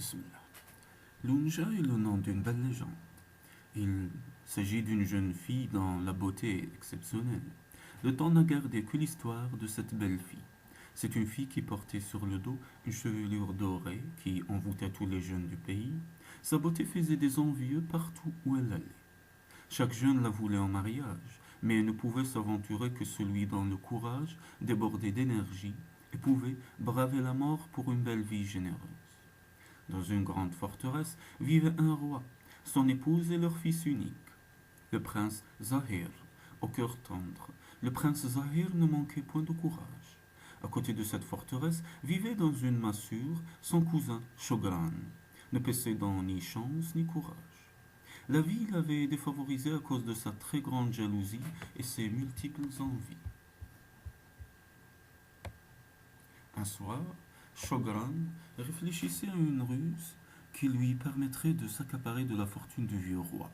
Bismillah. Lunja est le nom d'une belle légende. Il s'agit d'une jeune fille dont la beauté est exceptionnelle. Le temps n'a gardé que l'histoire de cette belle fille. C'est une fille qui portait sur le dos une chevelure dorée qui envoûtait tous les jeunes du pays. Sa beauté faisait des envieux partout où elle allait. Chaque jeune la voulait en mariage, mais ne pouvait s'aventurer que celui dont le courage débordait d'énergie et pouvait braver la mort pour une belle vie généreuse. Dans une grande forteresse vivait un roi, son épouse et leur fils unique, le prince Zahir, au cœur tendre. Le prince Zahir ne manquait point de courage. À côté de cette forteresse vivait dans une masure son cousin Shogran, ne possédant ni chance ni courage. La vie l'avait défavorisé à cause de sa très grande jalousie et ses multiples envies. Un soir, Shogran réfléchissait à une ruse qui lui permettrait de s'accaparer de la fortune du vieux roi.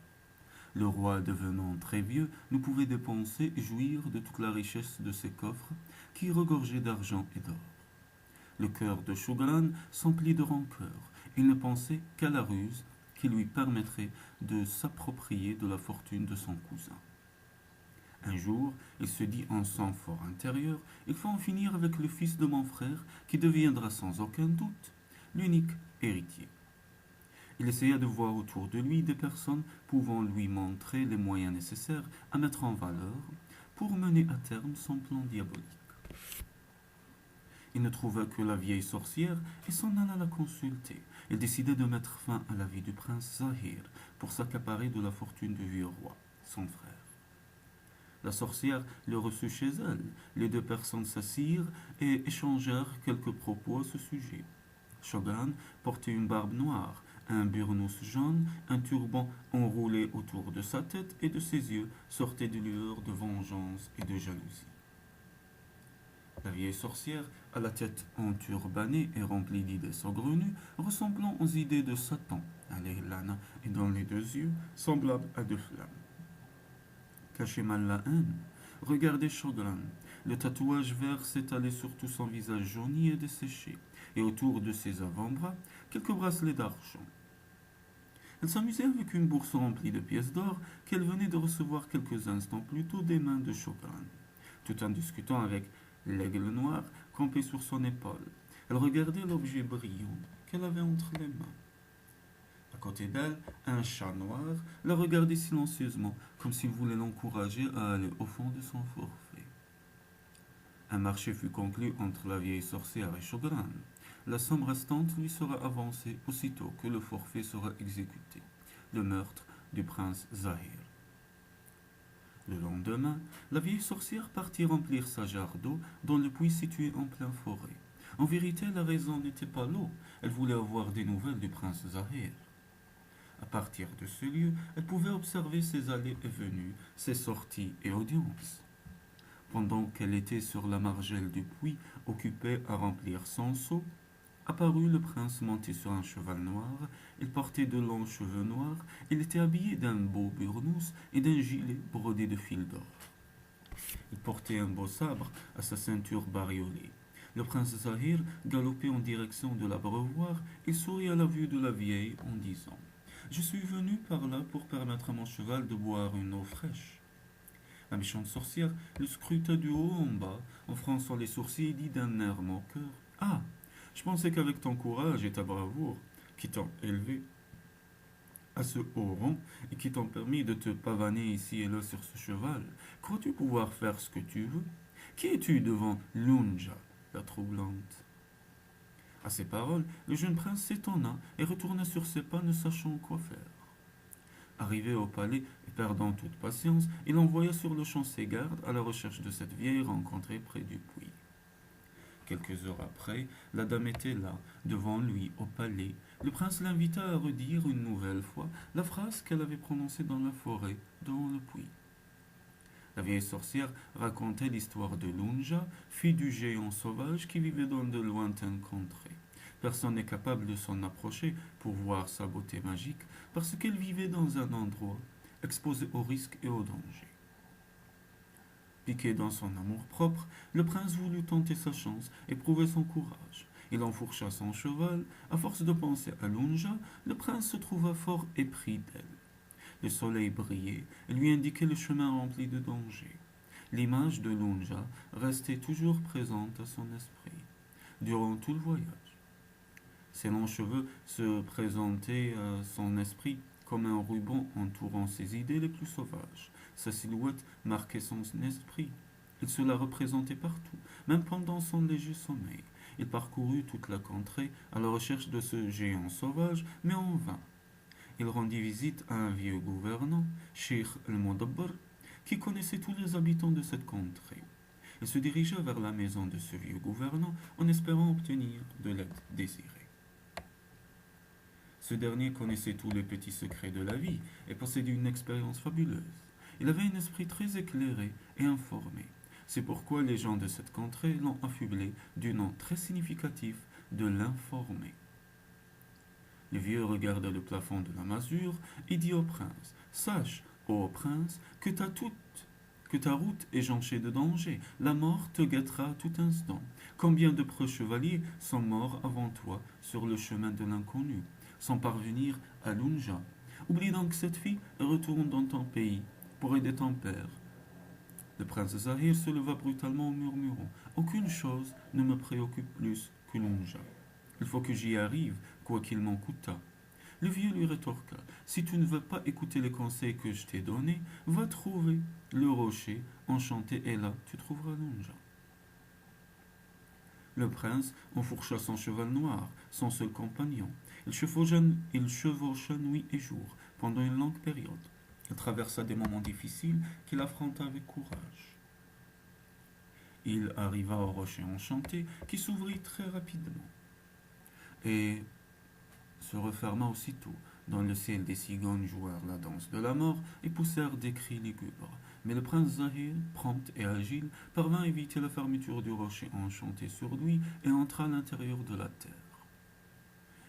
Le roi, devenant très vieux, ne pouvait dépenser et jouir de toute la richesse de ses coffres qui regorgeaient d'argent et d'or. Le cœur de Shogran s'emplit de rancœur. Il ne pensait qu'à la ruse qui lui permettrait de s'approprier de la fortune de son cousin. Un jour, il se dit en son fort intérieur, il faut en finir avec le fils de mon frère qui deviendra sans aucun doute l'unique héritier. Il essaya de voir autour de lui des personnes pouvant lui montrer les moyens nécessaires à mettre en valeur pour mener à terme son plan diabolique. Il ne trouva que la vieille sorcière et s'en alla la consulter. Il décida de mettre fin à la vie du prince Zahir pour s'accaparer de la fortune du vieux roi, son frère. La sorcière le reçut chez elle. Les deux personnes s'assirent et échangèrent quelques propos à ce sujet. Shogun portait une barbe noire, un burnous jaune, un turban enroulé autour de sa tête et de ses yeux sortaient des lueurs de vengeance et de jalousie. La vieille sorcière, à la tête enturbanée et remplie d'idées saugrenues, ressemblant aux idées de Satan, à l'élana et dans les deux yeux, semblables à deux flammes. Cachez mal la haine. Regardez Shogran. Le tatouage vert s'étalait sur tout son visage jauni et desséché, et autour de ses avant-bras, quelques bracelets d'argent. Elle s'amusait avec une bourse remplie de pièces d'or qu'elle venait de recevoir quelques instants plus tôt des mains de Shogran, tout en discutant avec l'aigle noir campé sur son épaule. Elle regardait l'objet brillant qu'elle avait entre les mains. À côté d'elle, un chat noir la regardait silencieusement, comme s'il voulait l'encourager à aller au fond de son forfait. Un marché fut conclu entre la vieille sorcière et Shogran. La somme restante lui sera avancée aussitôt que le forfait sera exécuté. Le meurtre du prince Zahir. Le lendemain, la vieille sorcière partit remplir sa jarre d'eau dans le puits situé en pleine forêt. En vérité, la raison n'était pas l'eau. Elle voulait avoir des nouvelles du prince Zahir. À partir de ce lieu, elle pouvait observer ses allées et venues, ses sorties et audiences. Pendant qu'elle était sur la margelle du puits, occupée à remplir son seau, apparut le prince monté sur un cheval noir. Il portait de longs cheveux noirs. Il était habillé d'un beau burnous et d'un gilet brodé de fils d'or. Il portait un beau sabre à sa ceinture bariolée. Le prince Zahir galopait en direction de l'abreuvoir. Il sourit à la vue de la vieille en disant « Je suis venu par là pour permettre à mon cheval de boire une eau fraîche. » La méchante sorcière le scruta du haut en bas, en fronçant les sourcils et dit d'un air moqueur « Ah, je pensais qu'avec ton courage et ta bravoure, qui t'ont élevé à ce haut rang et qui t'ont permis de te pavaner ici et là sur ce cheval, crois-tu pouvoir faire ce que tu veux? Qui es-tu devant Lunja, la troublante ?» À ces paroles, le jeune prince s'étonna et retourna sur ses pas, ne sachant quoi faire. Arrivé au palais et perdant toute patience, il envoya sur le champ ses gardes à la recherche de cette vieille rencontrée près du puits. Quelques heures après, la dame était là, devant lui, au palais. Le prince l'invita à redire une nouvelle fois la phrase qu'elle avait prononcée dans la forêt, devant le puits. La vieille sorcière racontait l'histoire de Lunja, fille du géant sauvage qui vivait dans de lointaines contrées. Personne n'est capable de s'en approcher pour voir sa beauté magique parce qu'elle vivait dans un endroit exposé aux risques et aux dangers. Piqué dans son amour-propre, le prince voulut tenter sa chance et prouver son courage. Il enfourcha son cheval. À force de penser à Lunja, le prince se trouva fort épris d'elle. Le soleil brillait et lui indiquait le chemin rempli de dangers. L'image de Lunja restait toujours présente à son esprit, durant tout le voyage. Ses longs cheveux se présentaient à son esprit comme un ruban entourant ses idées les plus sauvages. Sa silhouette marquait son esprit. Il se la représentait partout, même pendant son léger sommeil. Il parcourut toute la contrée à la recherche de ce géant sauvage, mais en vain. Il rendit visite à un vieux gouvernant, Sheikh el-Modabbar, qui connaissait tous les habitants de cette contrée. Il se dirigea vers la maison de ce vieux gouvernant en espérant obtenir de l'aide désirée. Ce dernier connaissait tous les petits secrets de la vie et possédait une expérience fabuleuse. Il avait un esprit très éclairé et informé. C'est pourquoi les gens de cette contrée l'ont affublé du nom très significatif de l'informé. Le vieux regarda le plafond de la masure et dit au prince: Sache, ô prince, que ta route est jonchée de dangers. La mort te guettera à tout instant. Combien de preux chevaliers sont morts avant toi sur le chemin de l'inconnu, sans parvenir à Lunja. Oublie donc cette fille et retourne dans ton pays pour aider ton père. Le prince Zahir se leva brutalement en murmurant: Aucune chose ne me préoccupe plus que Lunja. Il faut que j'y arrive, quoi qu'il m'en coûtât. Le vieux lui rétorqua: Si tu ne veux pas écouter les conseils que je t'ai donnés, va trouver le rocher enchanté et là tu trouveras Lunja. Le prince enfourcha son cheval noir, son seul compagnon. Il chevaucha nuit et jour, pendant une longue période. Il traversa des moments difficiles qu'il affronta avec courage. Il arriva au rocher enchanté, qui s'ouvrit très rapidement et se referma aussitôt. Dans le ciel, des cigognes jouèrent la danse de la mort et poussèrent des cris lugubres. Mais le prince Zahir, prompt et agile, parvint à éviter la fermeture du rocher enchanté sur lui et entra à l'intérieur de la terre.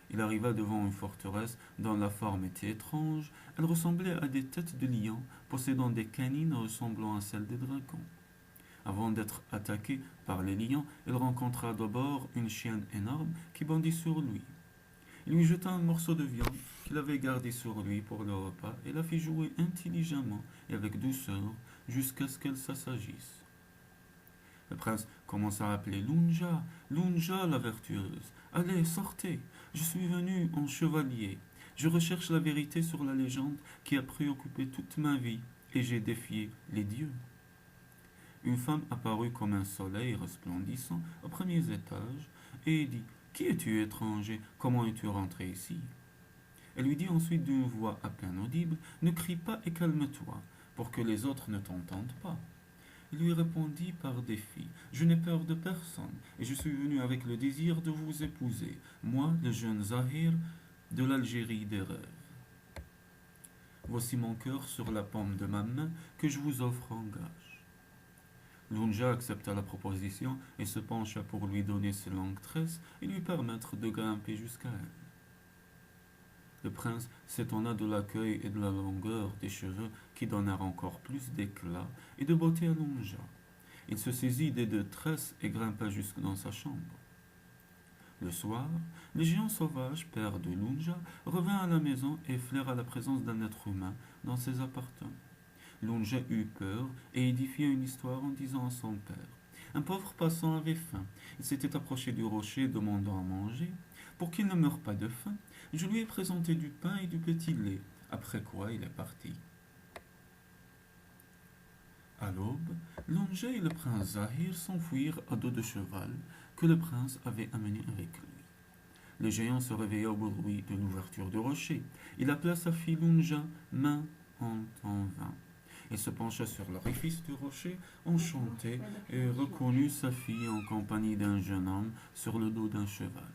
Il arriva devant une forteresse dont la forme était étrange. Elle ressemblait à des têtes de lions possédant des canines ressemblant à celles des dragons. Avant d'être attaqué par les lions, il rencontra d'abord une chienne énorme qui bondit sur lui. Il lui jeta un morceau de viande qu'il avait gardé sur lui pour le repas et la fit jouer intelligemment et avec douceur jusqu'à ce qu'elle s'assagisse. Le prince commença à appeler Lunja, Lunja la vertueuse. Allez, sortez, je suis venu en chevalier. Je recherche la vérité sur la légende qui a préoccupé toute ma vie et j'ai défié les dieux. Une femme apparut comme un soleil resplendissant aux premiers étages et dit: Qui es-tu, étranger? Comment es-tu rentré ici? Elle lui dit ensuite d'une voix à peine audible: Ne crie pas et calme-toi, pour que les autres ne t'entendent pas. Il lui répondit par défi: Je n'ai peur de personne, et je suis venu avec le désir de vous épouser, moi, le jeune Zahir, de l'Algérie des rêves. Voici mon cœur sur la paume de ma main que je vous offre en gage. Lunja accepta la proposition et se pencha pour lui donner ses longues tresses et lui permettre de grimper jusqu'à elle. Le prince s'étonna de l'accueil et de la longueur des cheveux qui donnèrent encore plus d'éclat et de beauté à Lunja. Il se saisit des deux tresses et grimpa jusque dans sa chambre. Le soir, le géant sauvage, père de Lunja, revint à la maison et flaira la présence d'un être humain dans ses appartements. Lunja eut peur et édifia une histoire en disant à son père: Un pauvre passant avait faim. Il s'était approché du rocher demandant à manger. Pour qu'il ne meure pas de faim, je lui ai présenté du pain et du petit lait, après quoi il est parti. À l'aube, Lunja et le prince Zahir s'enfuirent à dos de cheval que le prince avait amené avec lui. Le géant se réveilla au bruit de l'ouverture du rocher. Il appela sa fille Lunja, main en vain. Il se pencha sur l'orifice du rocher, enchanté, et reconnut sa fille en compagnie d'un jeune homme sur le dos d'un cheval.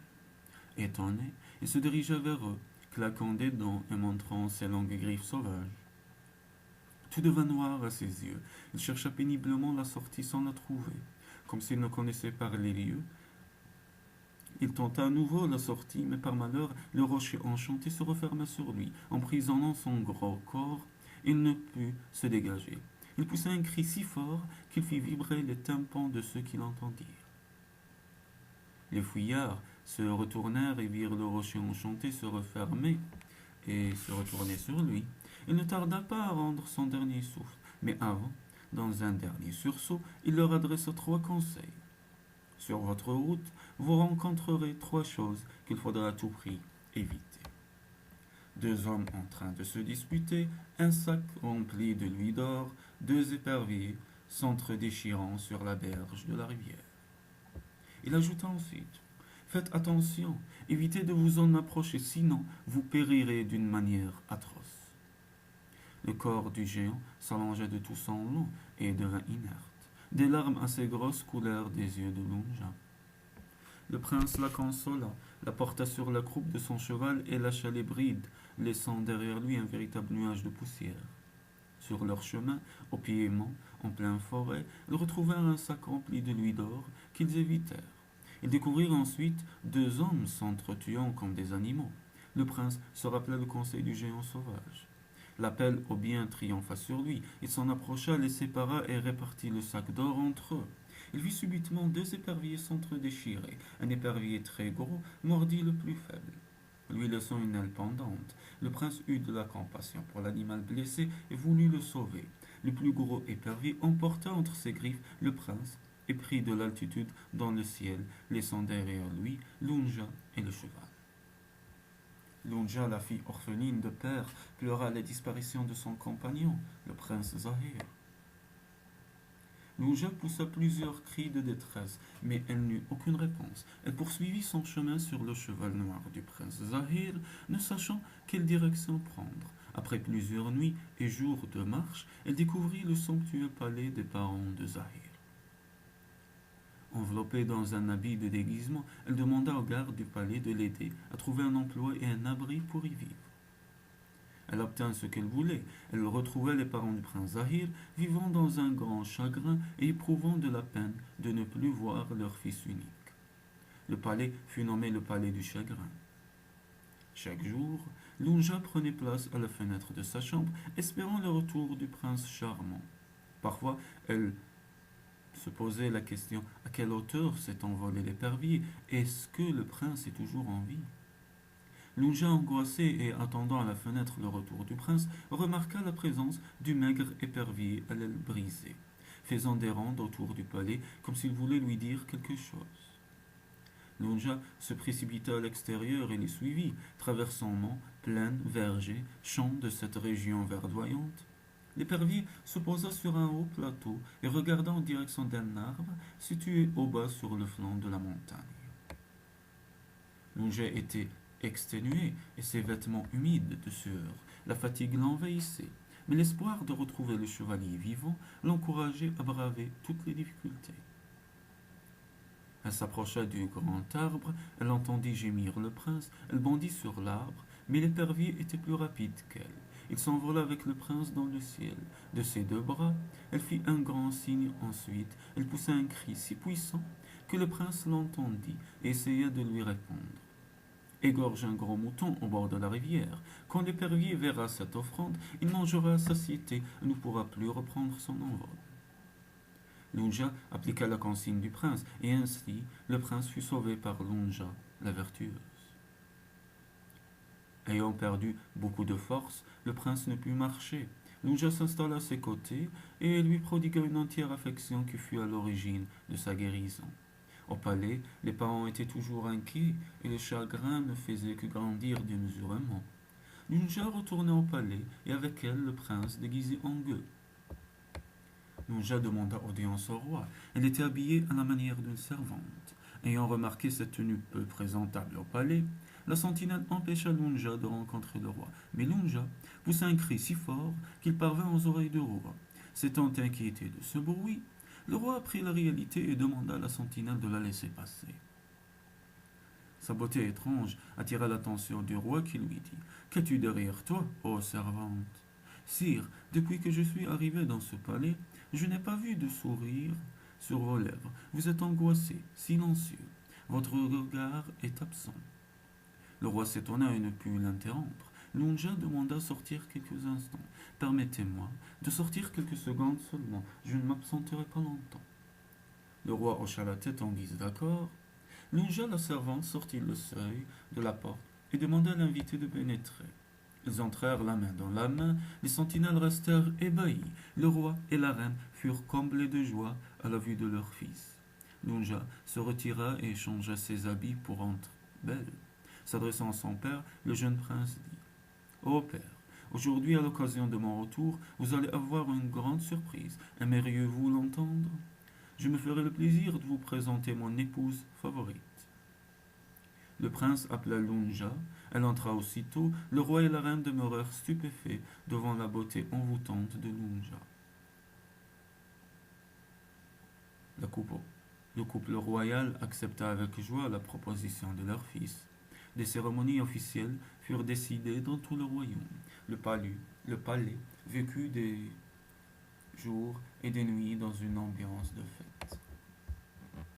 Étonné, il se dirigea vers eux, claquant des dents et montrant ses longues griffes sauvages. Tout devint noir à ses yeux. Il chercha péniblement la sortie sans la trouver. Comme s'il ne connaissait pas les lieux, il tenta à nouveau la sortie, mais par malheur, le rocher enchanté se referma sur lui, emprisonnant son gros corps. Il ne put se dégager. Il poussa un cri si fort qu'il fit vibrer les tympans de ceux qui l'entendirent. Les fouillards se retournèrent et virent le rocher enchanté se refermer et se retourner sur lui. Il ne tarda pas à rendre son dernier souffle, mais avant, dans un dernier sursaut, il leur adressa 3 conseils. Sur votre route, vous rencontrerez 3 choses qu'il faudra à tout prix éviter. 2 hommes en train de se disputer, un sac rempli de louis d'or, 2 éperviers s'entre-déchirant sur la berge de la rivière. Il ajouta ensuite: faites attention, évitez de vous en approcher, sinon vous périrez d'une manière atroce. Le corps du géant s'allongea de tout son long et devint inerte. Des larmes assez grosses coulèrent des yeux de Lunja. Le prince la consola, la porta sur la croupe de son cheval et lâcha les brides, laissant derrière lui un véritable nuage de poussière. Sur leur chemin, au piémont, en pleine forêt, ils retrouvèrent un sac rempli de louis d'or qu'ils évitèrent. Ils découvrirent ensuite 2 hommes s'entretuant comme des animaux. Le prince se rappela le conseil du géant sauvage. L'appel au bien triompha sur lui. Il s'en approcha, les sépara et répartit le sac d'or entre eux. Il vit subitement 2 éperviers s'entre-déchirer. Un épervier très gros mordit le plus faible, lui laissant une aile pendante. Le prince eut de la compassion pour l'animal blessé et voulut le sauver. Le plus gros épervier emporta entre ses griffes le prince et prit de l'altitude dans le ciel, laissant derrière lui Lunja et le cheval. Lunja, la fille orpheline de père, pleura la disparition de son compagnon, le prince Zahir. Lunja poussa plusieurs cris de détresse, mais elle n'eut aucune réponse. Elle poursuivit son chemin sur le cheval noir du prince Zahir, ne sachant quelle direction prendre. Après plusieurs nuits et jours de marche, elle découvrit le somptueux palais des parents de Zahir. Enveloppée dans un habit de déguisement, elle demanda au garde du palais de l'aider à trouver un emploi et un abri pour y vivre. Elle obtint ce qu'elle voulait. Elle retrouva les parents du prince Zahir, vivant dans un grand chagrin et éprouvant de la peine de ne plus voir leur fils unique. Le palais fut nommé le palais du chagrin. Chaque jour, Lunja prenait place à la fenêtre de sa chambre, espérant le retour du prince charmant. Parfois, elle se posait la question: à quelle hauteur s'est envolé l'épervier? Est-ce que le prince est toujours en vie? Lunja, angoissée et attendant à la fenêtre le retour du prince, remarqua la présence du maigre épervier à l'aile brisée, faisant des rondes autour du palais comme s'il voulait lui dire quelque chose. Lunja se précipita à l'extérieur et les suivit, traversant monts, plaines, vergers, champs de cette région verdoyante. L'épervier se posa sur un haut plateau et regarda en direction d'un arbre situé au bas sur le flanc de la montagne. Lunja était exténué et ses vêtements humides de sueur. La fatigue l'envahissait, mais l'espoir de retrouver le chevalier vivant l'encourageait à braver toutes les difficultés. Elle s'approcha du grand arbre, elle entendit gémir le prince, elle bondit sur l'arbre, mais l'épervier était plus rapide qu'elle. Il s'envola avec le prince dans le ciel. De ses 2 bras, elle fit un grand signe ensuite. Elle poussa un cri si puissant que le prince l'entendit et essaya de lui répondre. Égorge un gros mouton au bord de la rivière. Quand l'épervier verra cette offrande, il mangera à satiété et ne pourra plus reprendre son envol. Lunja appliqua la consigne du prince, et ainsi le prince fut sauvé par Lunja, la vertueuse. Ayant perdu beaucoup de force, le prince ne put marcher. Lunja s'installa à ses côtés et lui prodigua une entière affection qui fut à l'origine de sa guérison. Au palais, les parents étaient toujours inquiets et le chagrin ne faisait que grandir démesurément. Lunja retourna au palais et avec elle le prince déguisé en gueux. Lunja demanda audience au roi. Elle était habillée à la manière d'une servante. Ayant remarqué cette tenue peu présentable au palais, la sentinelle empêcha Lunja de rencontrer le roi. Mais Lunja poussa un cri si fort qu'il parvint aux oreilles du roi. S'étant inquiété de ce bruit, le roi apprit la réalité et demanda à la sentinelle de la laisser passer. Sa beauté étrange attira l'attention du roi qui lui dit: qu'as-tu derrière toi, ô servante? Sire, depuis que je suis arrivé dans ce palais, je n'ai pas vu de sourire sur vos lèvres. Vous êtes angoissé, silencieux. Votre regard est absent. Le roi s'étonna et ne put l'interrompre. Lunja demanda à sortir quelques instants. Permettez-moi de sortir quelques secondes seulement. Je ne m'absenterai pas longtemps. Le roi hocha la tête en guise d'accord. Lunja, la servante, sortit le seuil de la porte et demanda à l'invité de pénétrer. Ils entrèrent la main dans la main, les sentinelles restèrent ébahis. Le roi et la reine furent comblés de joie à la vue de leur fils. Lunja se retira et changea ses habits pour rendre belle. S'adressant à son père, le jeune prince dit: Ô père, aujourd'hui, à l'occasion de mon retour, vous allez avoir une grande surprise. Aimeriez-vous l'entendre? Je me ferai le plaisir de vous présenter mon épouse favorite. Le prince appela Lunja. Elle entra aussitôt. Le roi et la reine demeurèrent stupéfaits devant la beauté envoûtante de Lunja. Le couple royal accepta avec joie la proposition de leur fils. Des cérémonies officielles furent décidées dans tout le royaume. Le palais vécut des jours et des nuits dans une ambiance de fête.